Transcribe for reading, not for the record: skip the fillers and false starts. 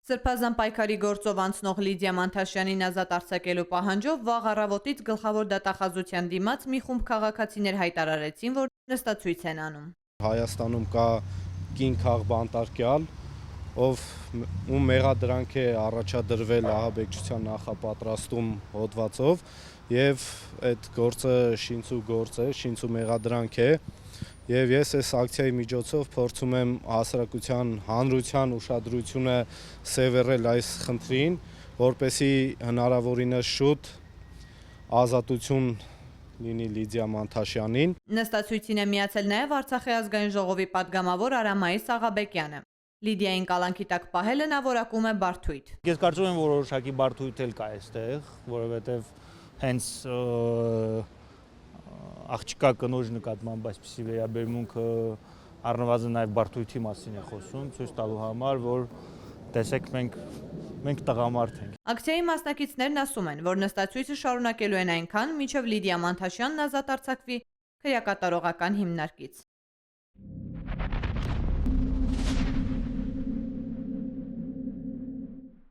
Սրբազան պայքարի գործով անցնող Լիդիա Մանթաշյանին ազատ արձակելու պահանջով վաղ առավոտից գլխավոր դատախազության դիմաց մի խումբ քաղաքացիներ հայտարարեցին, որ նստացույց են անում։ Հայաստանում կա կին քաղբանտարկյալ, ում մեղադրանք է առաջադրվել ահաբեկչության նախապատրաստում հոդվածով, եւ այդ գործը շինցու գործ է, շինցու մեղադրանք է, եւ ես այս ակցիայի միջոցով փորձում եմ հասարակության հանրության ուշադրությունը սևեռել այս խնդրին, որպեսզի հնարավորինս շուտ ազատություն լինի Լիդիա Մանթաշյանին։ Նստացույցին է միացել նաև Արցախի ազգային ժողովի պատգամավոր Արամայիս Աղաբեկյանը։ Լիդիային կալանքի տակ պահելը նա որակում է բարդույթ։ Ես կարծում եմ, որ որոշակի բարդույթ էլ կա այստեղ, որովհետև հենց աղջկա կնոջ նկատմամբ այսպիսի վերաբերմունքը առնվազն նաև բարդույթի մասին է խոսում, ցույց տալու համար, որ տեսեք մենք տղամարդ ենք։ Ակցիայի մասնակիցներն ասում են, որ նստացույցը շարունակելու են այնքան, մինչև Լիդիա Մանթաշյանն ազատ արձակվի քրեակատարողական հիմնարկից։